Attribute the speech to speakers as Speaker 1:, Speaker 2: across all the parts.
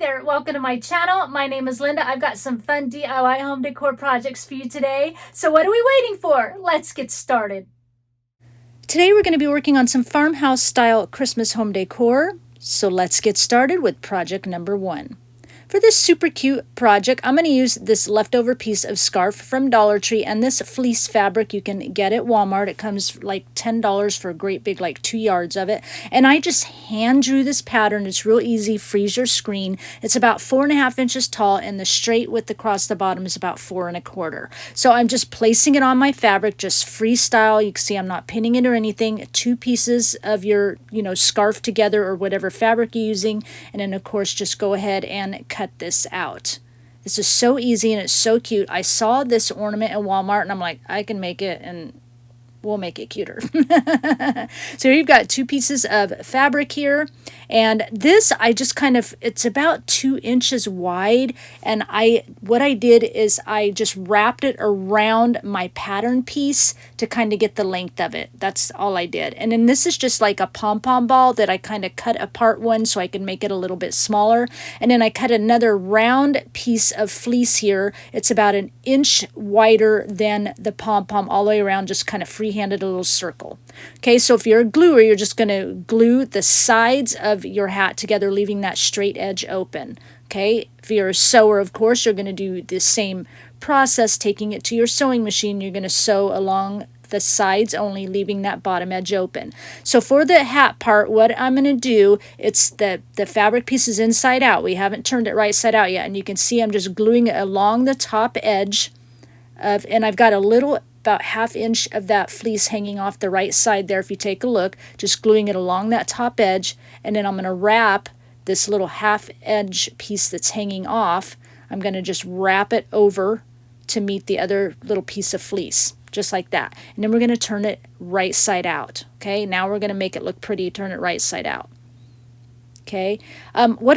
Speaker 1: there, welcome to my channel. My name is Linda. I've got some fun DIY home decor projects for you today. So what are we waiting for? Let's get started. Today we're going to be working on some farmhouse style Christmas home decor. So let's get started with project number 1. For this super cute project, I'm going to use this leftover piece of scarf from Dollar Tree and this fleece fabric you can get at Walmart. It comes like $10 for a great big, like 2 yards of it. And I just hand drew this pattern. It's real easy. Freeze your screen. It's about 4.5 inches tall and the straight width across the bottom is about 4.25. So I'm just placing it on my fabric, just freestyle. You can see I'm not pinning it or anything. 2 pieces of your, scarf together or whatever fabric you're using. And then of course, just go ahead and cut this out. This is so easy and it's so cute. I saw this ornament at Walmart and I'm like, I can make it and we'll make it cuter. So you've got 2 pieces of fabric here. And this, I just it's about 2 inches wide. And what I did is I just wrapped it around my pattern piece to kind of get the length of it. That's all I did. And then this is just like a pom-pom ball that I kind of cut apart one so I can make it a little bit smaller. And then I cut another round piece of fleece here. It's about 1 inch wider than the pom-pom all the way around, just kind of free-handed a little circle. Okay, so if you're a gluer, you're just going to glue the sides of your hat together, leaving that straight edge open. Okay, if you're a sewer, of course, you're going to do the same process, taking it to your sewing machine. You're going to sew along the sides only, leaving that bottom edge open. So for the hat part, what I'm going to do, it's the fabric piece is inside out. We haven't turned it right side out yet, and you can see I'm just gluing it along the top edge of, and I've got a little about 1/2 inch of that fleece hanging off the right side there. If you take a look, just gluing it along that top edge, and then I'm going to wrap this little 1/2 edge piece that's hanging off. I'm going to just wrap it over to meet the other little piece of fleece, just like that. And then we're going to turn it right side out. Okay, now we're going to make it look pretty. Turn it right side out. Okay, what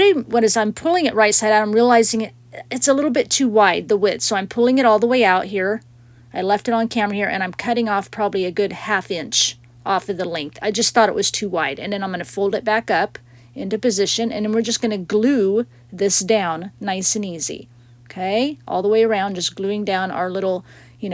Speaker 1: I'm pulling it right side out, I'm realizing it's a little bit too wide, the width, so I'm pulling it all the way out here. I left it on camera here, and I'm cutting off probably a good 1/2 inch off of the length. I just thought it was too wide. And then I'm going to fold it back up into position, and then we're just going to glue this down nice and easy. Okay, all the way around, just gluing down our little,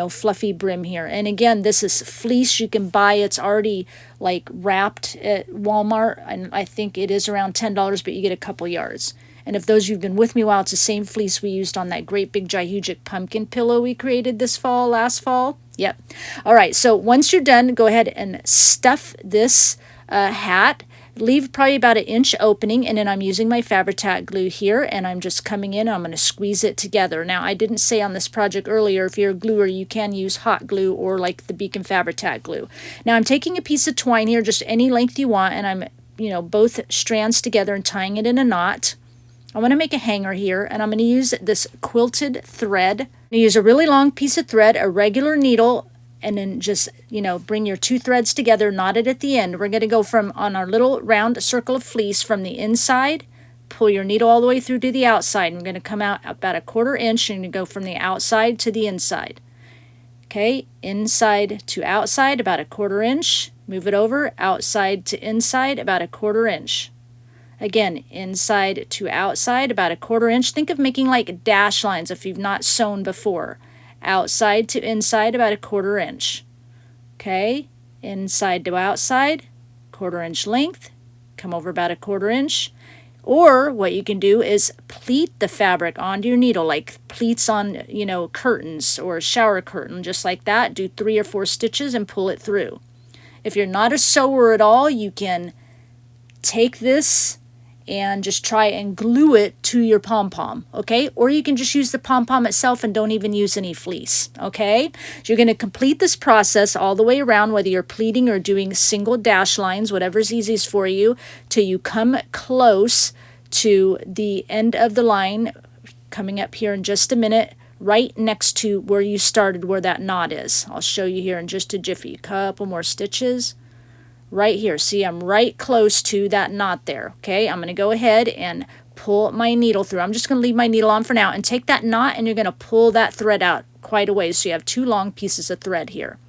Speaker 1: fluffy brim here. And again, this is fleece you can buy. It's already like wrapped at Walmart, and I think it is around $10, but you get a couple yards. And if those of you who've been with me a while, it's the same fleece we used on that great big gigantic pumpkin pillow we created last fall. Yep. All right, so once you're done, go ahead and stuff this hat. Leave probably about 1 inch opening, and then I'm using my Fabri-Tac glue here, and I'm just coming in and I'm going to squeeze it together. Now, I didn't say on this project earlier, if you're a gluer, you can use hot glue or like the Beacon Fabri-Tac glue. Now, I'm taking a piece of twine here, just any length you want, and I'm, both strands together and tying it in a knot. I want to make a hanger here, and I'm going to use this quilted thread. I'm going to use a really long piece of thread, a regular needle, and then just, bring your 2 threads together, knot it at the end. We're going to go on our little round circle of fleece from the inside, pull your needle all the way through to the outside. And we're going to come out about 1/4 inch and go from the outside to the inside. Okay, inside to outside, about 1/4 inch. Move it over, outside to inside, about 1/4 inch. Again, inside to outside, about 1/4 inch. Think of making like dash lines if you've not sewn before. Outside to inside, about 1/4 inch. Okay, inside to outside, 1/4 inch length. Come over about 1/4 inch. Or what you can do is pleat the fabric onto your needle, like pleats on, curtains or a shower curtain, just like that. Do 3 or 4 stitches and pull it through. If you're not a sewer at all, you can take this and just try and glue it to your pom-pom, okay? Or you can just use the pom-pom itself and don't even use any fleece, okay? So you're going to complete this process all the way around, whether you're pleating or doing single dash lines, whatever's easiest for you, till you come close to the end of the line, coming up here in just a minute, right next to where you started, where that knot is. I'll show you here in just a jiffy. Couple more stitches. Right here. See, I'm right close to that knot there. Okay, I'm going to go ahead and pull my needle through. I'm just going to leave my needle on for now and take that knot, and you're going to pull that thread out quite a ways. So you have 2 long pieces of thread here.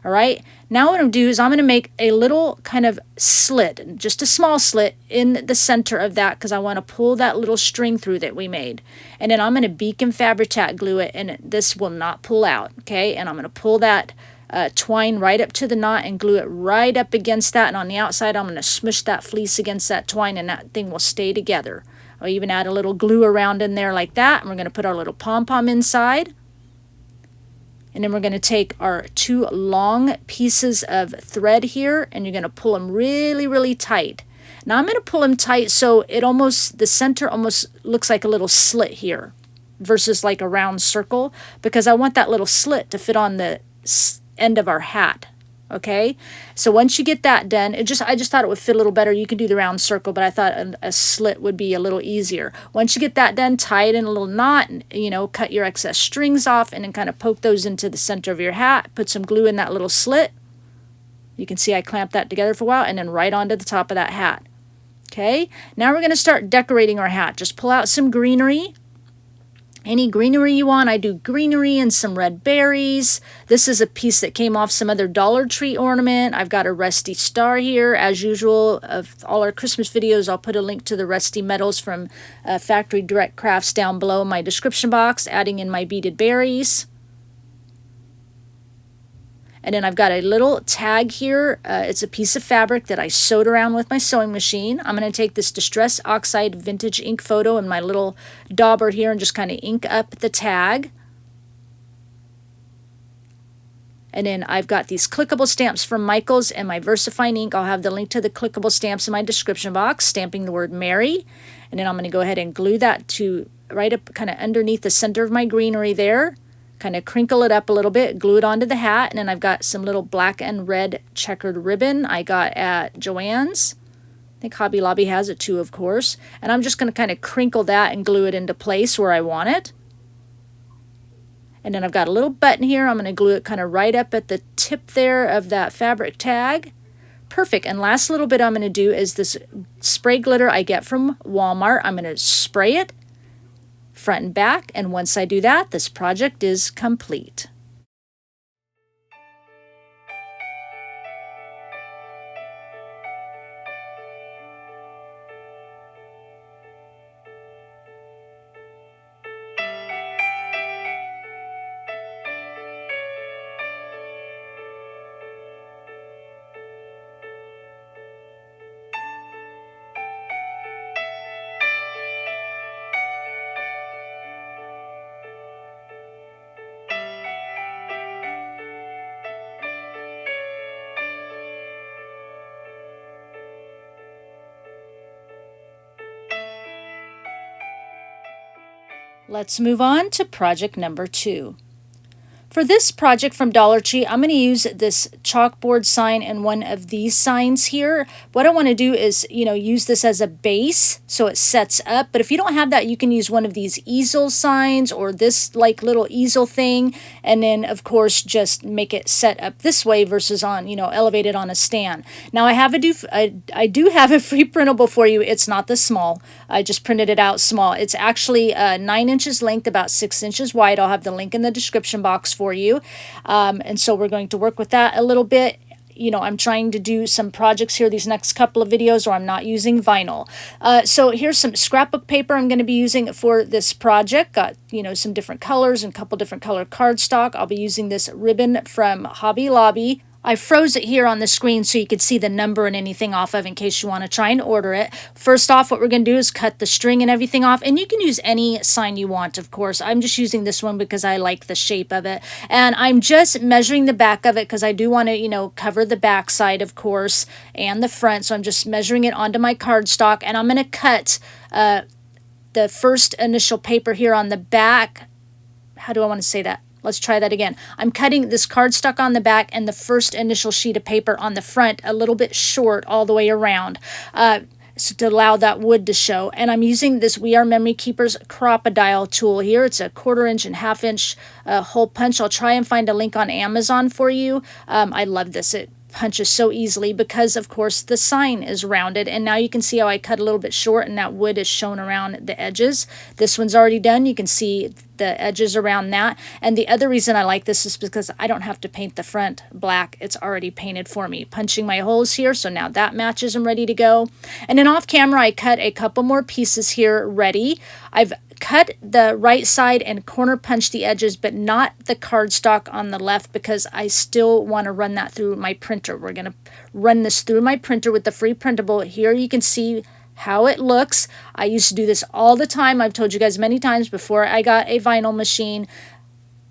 Speaker 1: All right, now what I'm going to do is I'm going to make a little kind of slit, just a small slit in the center of that because I want to pull that little string through that we made. And then I'm going to beacon Fabri-Tac glue it, and this will not pull out, okay? And I'm going to pull that twine right up to the knot and glue it right up against that. And on the outside, I'm going to smush that fleece against that twine, and that thing will stay together. I'll even add a little glue around in there like that, and we're going to put our little pom-pom inside. And then we're going to take our 2 long pieces of thread here, and you're going to pull them really, really tight. Now I'm going to pull them tight so it almost, the center almost looks like a little slit here versus like a round circle, because I want that little slit to fit on the end of our hat. Okay, so once you get that done, I just thought it would fit a little better. You can do the round circle, but I thought a slit would be a little easier. Once you get that done, tie it in a little knot, and, you know, cut your excess strings off, and then kind of poke those into the center of your hat. Put some glue in that little slit. You can see I clamped that together for a while, and then right onto the top of that hat. Okay, now we're going to start decorating our hat. Just pull out some greenery. Any greenery you want. I do greenery and some red berries. This is a piece that came off some other Dollar Tree ornament. I've got a rusty star here. As usual, of all our Christmas videos, I'll put a link to the rusty metals from Factory Direct Crafts down below in my description box, adding in my beaded berries. And then I've got a little tag here. It's a piece of fabric that I sewed around with my sewing machine. I'm going to take this Distress Oxide Vintage Ink photo in my little dauber here and just kind of ink up the tag. And then I've got these clickable stamps from Michaels and my VersaFine ink. I'll have the link to the clickable stamps in my description box, stamping the word Merry. And then I'm going to go ahead and glue that to right up kind of underneath the center of my greenery there. Kind of crinkle it up a little bit, glue it onto the hat, and then I've got some little black and red checkered ribbon I got at Joann's. I think Hobby Lobby has it too, of course. And I'm just going to kind of crinkle that and glue it into place where I want it. And then I've got a little button here. I'm going to glue it kind of right up at the tip there of that fabric tag. Perfect. And last little bit I'm going to do is this spray glitter I get from Walmart. I'm going to spray it front and back, and once I do that, this project is complete. Let's move on to project number 2. For this project from Dollar Tree, I'm going to use this chalkboard sign and one of these signs here. What I want to do is, use this as a base so it sets up. But if you don't have that, you can use one of these easel signs or this like little easel thing. And then, of course, just make it set up this way versus on, elevated on a stand. Now, I do have a free printable for you. It's not the small. I just printed it out small. It's actually 9 inches length, about 6 inches wide. I'll have the link in the description box for you. And so we're going to work with that a little bit. I'm trying to do some projects here these next couple of videos, or I'm not using vinyl. So here's some scrapbook paper I'm going to be using for this project. Got, some different colors and a couple different color cardstock. I'll be using this ribbon from Hobby Lobby. I froze it here on the screen so you could see the number and anything off of in case you want to try and order it. First off, what we're going to do is cut the string and everything off. And you can use any sign you want, of course. I'm just using this one because I like the shape of it. And I'm just measuring the back of it because I do want to, cover the back side, of course, and the front. So I'm just measuring it onto my cardstock. And I'm going to cut the first initial paper here on the back. How do I want to say that? Let's try that again. I'm cutting this cardstock on the back and the first initial sheet of paper on the front a little bit short all the way around so to allow that wood to show. And I'm using this We Are Memory Keepers Crop-A-Dial tool here. It's a 1/4 inch and 1/2 inch hole punch. I'll try and find a link on Amazon for you. I love this. It punches so easily because, of course, the sign is rounded. And now you can see how I cut a little bit short and that wood is shown around the edges. This one's already done. You can see the edges around that. And the other reason I like this is because I don't have to paint the front black. It's already painted for me. Punching my holes here, so now that matches and ready to go. And then off camera, I cut a couple more pieces here ready. I've cut the right side and corner punch the edges, but not the cardstock on the left because I still want to run that through my printer. We're going to run this through my printer with the free printable. Here you can see how it looks. I used to do this all the time. I've told you guys many times before I got a vinyl machine,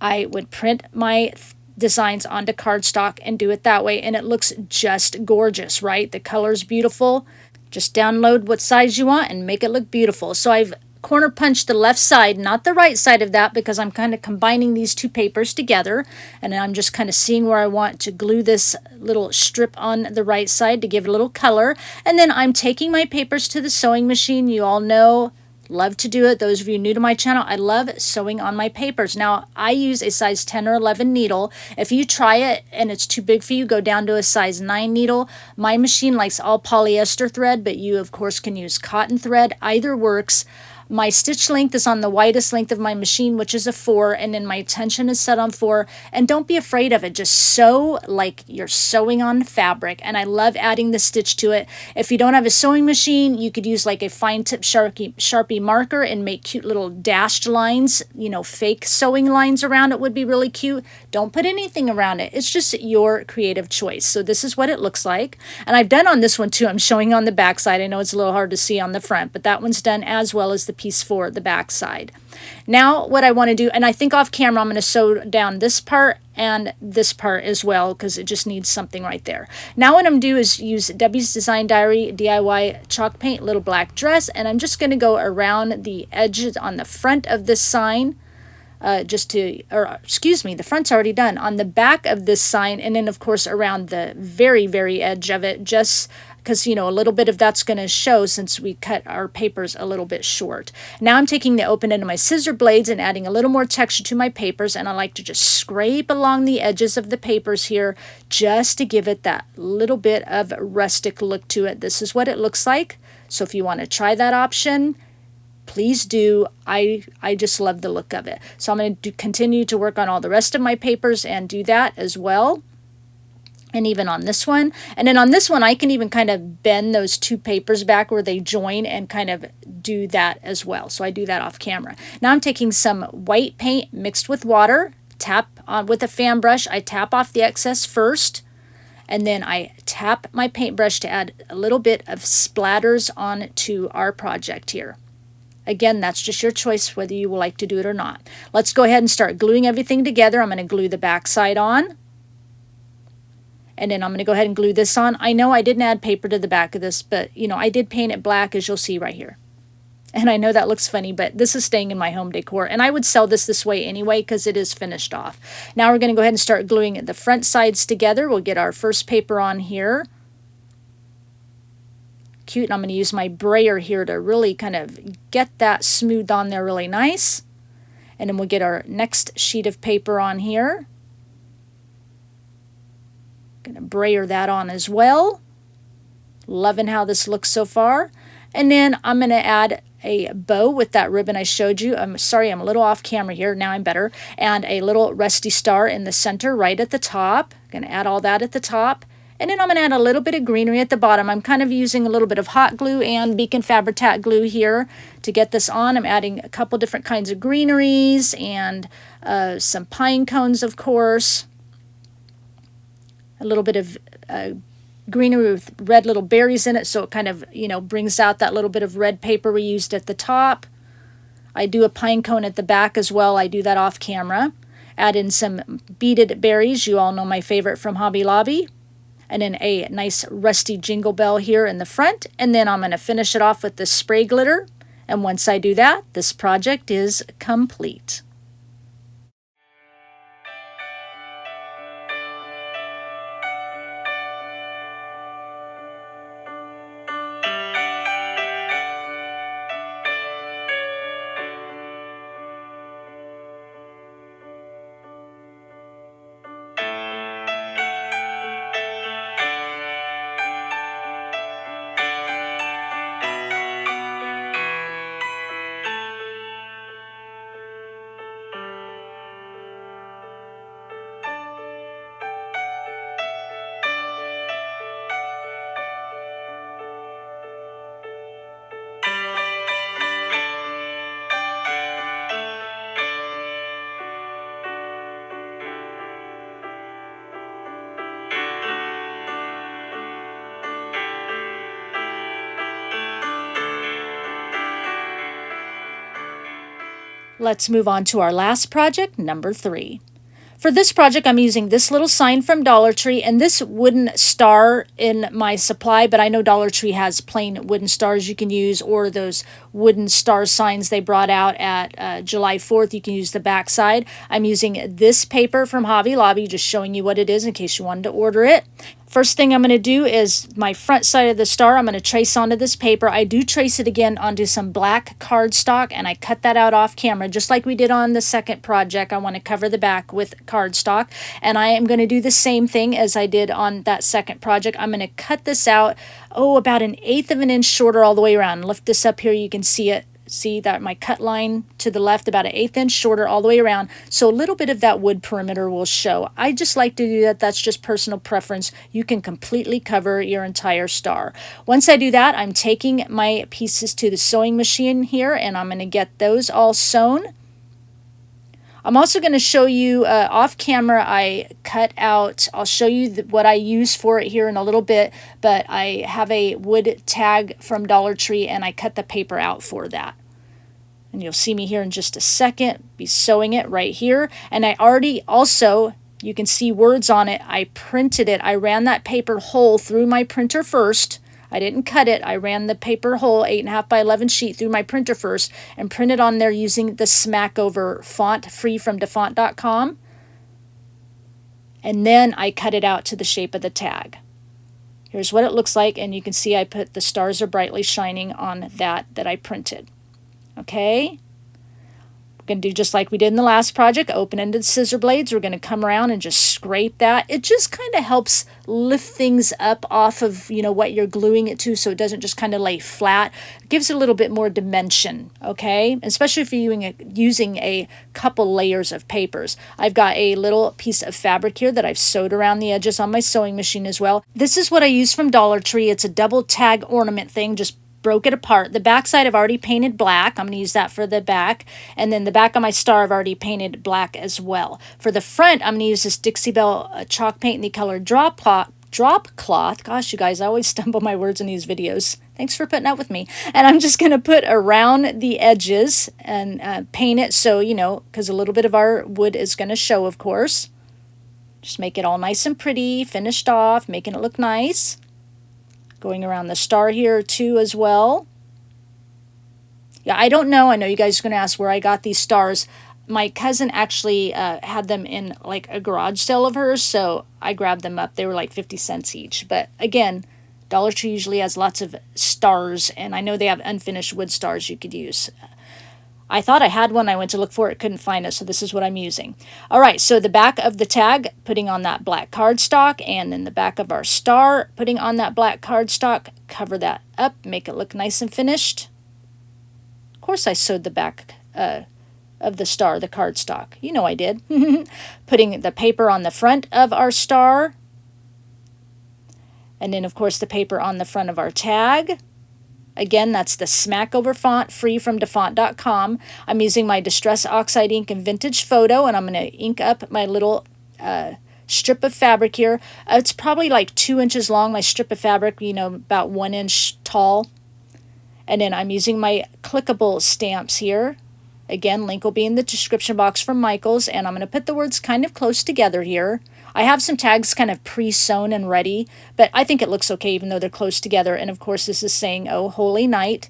Speaker 1: I would print my designs onto cardstock and do it that way, and it looks just gorgeous, right? The color's beautiful. Just download what size you want and make it look beautiful. So I've corner punch the left side, not the right side of that, because I'm kind of combining these two papers together, and I'm just kind of seeing where I want to glue this little strip on the right side to give it a little color. And then I'm taking my papers to the sewing machine. You all know, love to do it. Those of you new to my channel, I love sewing on my papers. Now, I use a size 10 or 11 needle. If you try it and it's too big for you, go down to a size 9 needle. My machine likes all polyester thread, but you, of course, can use cotton thread. Either works. My stitch length is on the widest length of my machine, which is a 4, and then my tension is set on 4. And don't be afraid of it. Just sew like you're sewing on fabric. And I love adding the stitch to it. If you don't have a sewing machine, you could use like a fine tip Sharpie marker and make cute little dashed lines, you know, fake sewing lines around it would be really cute. Don't put anything around it. It's just your creative choice. So this is what it looks like. And I've done on this one too. I'm showing on the back side. I know it's a little hard to see on the front, but that one's done as well as the piece for the back side. Now what I want to do, and I think off camera I'm going to sew down this part and this part as well because it just needs something right there. Now what I'm going to do is use Debbie's Design Diary DIY chalk paint little black dress, and I'm just going to go around the edges on the front of this sign the front's already done, on the back of this sign, and then of course around the very edge of it, just because, you know, a little bit of that's going to show since we cut our papers a little bit short. Now I'm taking the open end of my scissor blades and adding a little more texture to my papers, and I like to just scrape along the edges of the papers here just to give it that little bit of rustic look to it. This is what it looks like. So if you want to try that option, please do. I just love the look of it. So I'm going to continue to work on all the rest of my papers and do that as well. And even on this one. And then on this one, I can even kind of bend those two papers back where they join and kind of do that as well. So I do that off camera. Now I'm taking some white paint mixed with water, tap on with a fan brush. I tap off the excess first, and then I tap my paintbrush to add a little bit of splatters on to our project here. Again, that's just your choice whether you will like to do it or not. Let's go ahead and start gluing everything together. I'm going to glue the back side on. And then I'm going to go ahead and glue this on. I know I didn't add paper to the back of this, but, you know, I did paint it black, as you'll see right here. And I know that looks funny, but this is staying in my home decor. And I would sell this way anyway because it is finished off. Now we're going to go ahead and start gluing the front sides together. We'll get our first paper on here. Cute. And I'm going to use my brayer here to really kind of get that smoothed on there really nice. And then we'll get our next sheet of paper on here. Gonna brayer that on as well. Loving how this looks so far. And then I'm going to add a bow with that ribbon I showed you. I'm sorry, I'm a little off camera here. Now I'm better. And a little rusty star in the center right at the top. Going to add all that at the top. And then I'm going to add a little bit of greenery at the bottom. I'm kind of using a little bit of hot glue and Beacon Fabri-Tac glue here to get this on. I'm adding a couple different kinds of greeneries and some pine cones, of course. A little bit of greenery with red little berries in it, so it kind of, you know, brings out that little bit of red paper we used at the top. I do a pine cone at the back as well. I do that off camera. Add in some beaded berries. You all know my favorite from Hobby Lobby. And then a nice rusty jingle bell here in the front. And then I'm going to finish it off with the spray glitter. And once I do that, this project is complete. let's move on to our last project, number 3. For this project, I'm using this little sign from Dollar Tree and this wooden star in my supply, but I know Dollar Tree has plain wooden stars you can use, or those wooden star signs they brought out at July 4th. You can use the back side. I'm using this paper from Hobby Lobby, just showing you what it is in case you wanted to order it. First thing I'm going to do is my front side of the star, I'm going to trace onto this paper. I do trace it again onto some black cardstock, and I cut that out off camera, just like we did on the second project. I want to cover the back with cardstock, and I am going to do the same thing as I did on that second project. I'm going to cut this out, about 1/8 of an inch shorter all the way around. Lift this up here, you can see it. See that my cut line to the left about 1/8 inch shorter all the way around, so a little bit of that wood perimeter will show. I just like to do that. That's just personal preference. You can completely cover your entire star. Once I do that, I'm taking my pieces to the sewing machine here, and I'm going to get those all sewn. I'm also going to show you off camera. I cut out, I'll show you what I use for it here in a little bit, but I have a wood tag from Dollar Tree and I cut the paper out for that. And you'll see me here in just a second, be sewing it right here. And I already also, you can see words on it, I printed it. I ran that paper hole through my printer first. I didn't cut it. I ran the paper hole, 8.5 by 11 sheet, through my printer first and printed on there using the Smackover font, free from defont.com. And then I cut it out to the shape of the tag. Here's what it looks like, and you can see I put the stars are brightly shining on that I printed. Okay? We're going to do just like we did in the last project, open-ended scissor blades. We're going to come around and just scrape that. It just kind of helps lift things up off of, what you're gluing it to, so it doesn't just kind of lay flat. It gives it a little bit more dimension, okay? Especially if you're using a couple layers of papers. I've got a little piece of fabric here that I've sewed around the edges on my sewing machine as well. This is what I use from Dollar Tree. It's a double tag ornament thing, just broke it apart. The back side I've already painted black. I'm going to use that for the back. And then the back of my star I've already painted black as well. For the front, I'm going to use this Dixie Belle chalk paint in the color drop cloth. Gosh, you guys, I always stumble my words in these videos. Thanks for putting up with me. And I'm just going to put around the edges and paint it so, because a little bit of our wood is going to show, of course. Just make it all nice and pretty, finished off, making it look nice. Going around the star here too as well. Yeah, I don't know. I know you guys are going to ask where I got these stars. My cousin actually had them in like a garage sale of hers, so I grabbed them up. They were like 50 cents each. But again, Dollar Tree usually has lots of stars, and I know they have unfinished wood stars you could use. I thought I had one. I went to look for it, couldn't find it, so this is what I'm using. All right, so the back of the tag, putting on that black cardstock, and then the back of our star, putting on that black cardstock, cover that up, make it look nice and finished. Of course I sewed the back of the star, the cardstock. You know I did. Putting the paper on the front of our star, and then, of course, the paper on the front of our tag. Again, that's the Smackover font, free from defont.com. I'm using my Distress Oxide ink and Vintage Photo, and I'm going to ink up my little strip of fabric here. It's probably like 2 inches long, my strip of fabric, about 1 inch tall. And then I'm using my clickable stamps here. Again, link will be in the description box from Michaels, and I'm going to put the words kind of close together here. I have some tags kind of pre-sewn and ready, but I think it looks okay even though they're close together. And of course this is saying, "Oh, holy night,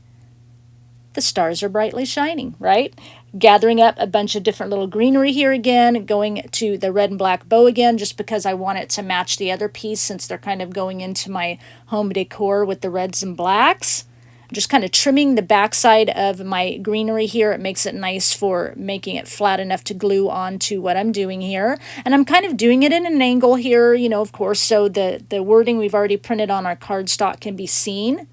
Speaker 1: the stars are brightly shining," right? Gathering up a bunch of different little greenery here again, going to the red and black bow again, just because I want it to match the other piece since they're kind of going into my home decor with the reds and blacks. Just kind of trimming the backside of my greenery here. It makes it nice for making it flat enough to glue onto what I'm doing here. And I'm kind of doing it in an angle here, of course, so the wording we've already printed on our cardstock can be seen.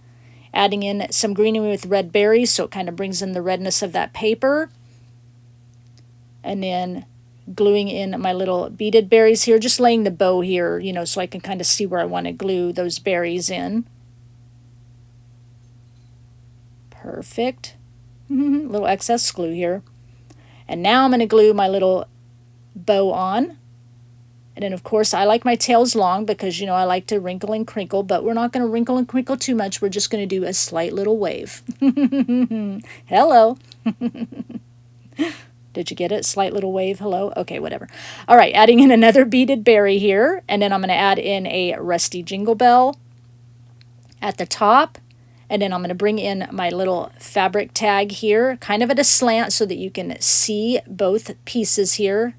Speaker 1: Adding in some greenery with red berries, so it kind of brings in the redness of that paper. And then gluing in my little beaded berries here, just laying the bow here, so I can kind of see where I want to glue those berries in. Perfect. Little excess glue here. And now I'm going to glue my little bow on. And then, of course, I like my tails long because, I like to wrinkle and crinkle, but we're not going to wrinkle and crinkle too much. We're just going to do a slight little wave. Hello. Did you get it? Slight little wave. Hello? Okay, whatever. All right, adding in another beaded berry here. And then I'm going to add in a rusty jingle bell at the top. And then I'm going to bring in my little fabric tag here, kind of at a slant so that you can see both pieces here.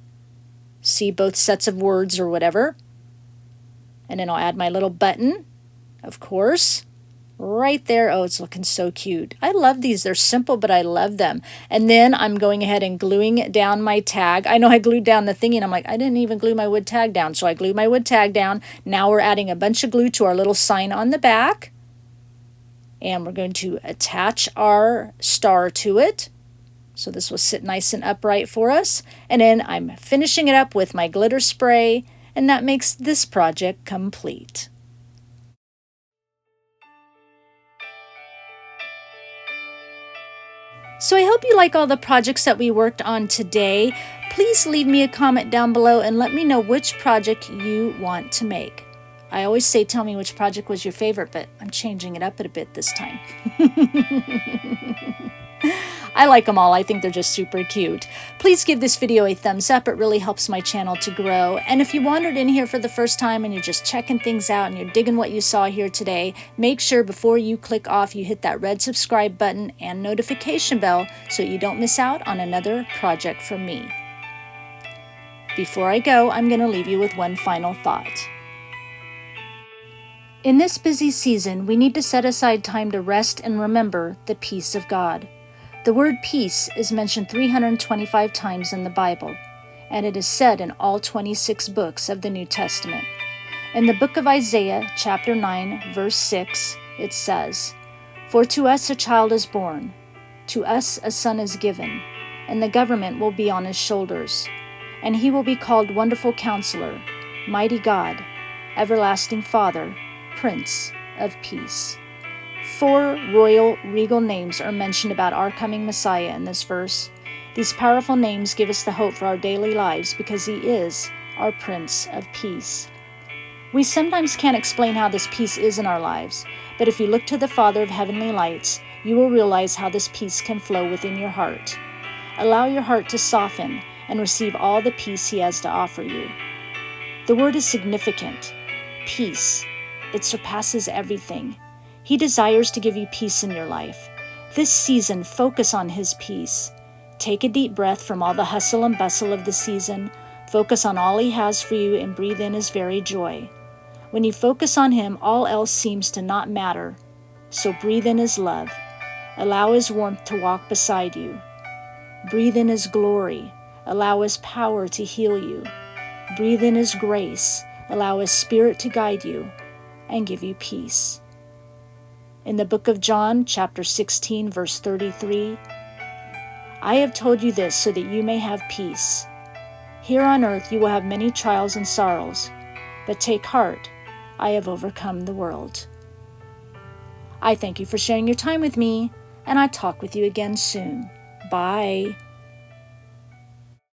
Speaker 1: See both sets of words or whatever. And then I'll add my little button, of course. Right there. Oh, it's looking so cute. I love these. They're simple, but I love them. And then I'm going ahead and gluing down my tag. I know I glued down the thingy, and I'm like, I didn't even glue my wood tag down. So I glued my wood tag down. Now we're adding a bunch of glue to our little sign on the back. And we're going to attach our star to it. So this will sit nice and upright for us. And then I'm finishing it up with my glitter spray, and that makes this project complete. So I hope you like all the projects that we worked on today. Please leave me a comment down below and let me know which project you want to make. I always say tell me which project was your favorite, but I'm changing it up a bit this time. I like them all. I think they're just super cute. Please give this video a thumbs up. It really helps my channel to grow. And if you wandered in here for the first time and you're just checking things out and you're digging what you saw here today, make sure before you click off you hit that red subscribe button and notification bell so you don't miss out on another project from me. Before I go, I'm going to leave you with one final thought. In this busy season, we need to set aside time to rest and remember the peace of God. The word peace is mentioned 325 times in the Bible, and it is said in all 26 books of the New Testament. In the book of Isaiah, chapter 9, verse 6, it says, "For to us a child is born, to us a son is given, and the government will be on his shoulders, and he will be called Wonderful Counselor, Mighty God, Everlasting Father, Prince of Peace." 4 royal, regal names are mentioned about our coming Messiah in this verse. These powerful names give us the hope for our daily lives because he is our Prince of Peace. We sometimes can't explain how this peace is in our lives, but if you look to the Father of heavenly lights, you will realize how this peace can flow within your heart. Allow your heart to soften and receive all the peace he has to offer you. The word is significant. Peace. It surpasses everything. He desires to give you peace in your life. This season, focus on his peace. Take a deep breath from all the hustle and bustle of the season. Focus on all he has for you and breathe in his very joy. When you focus on him, all else seems to not matter. So breathe in his love. Allow his warmth to walk beside you. Breathe in his glory. Allow his power to heal you. Breathe in his grace. Allow his spirit to guide you and give you peace. In the book of John, chapter 16, verse 33, "I have told you this so that you may have peace. Here on earth you will have many trials and sorrows, but take heart, I have overcome the world." I thank you for sharing your time with me, and I'll talk with you again soon. Bye.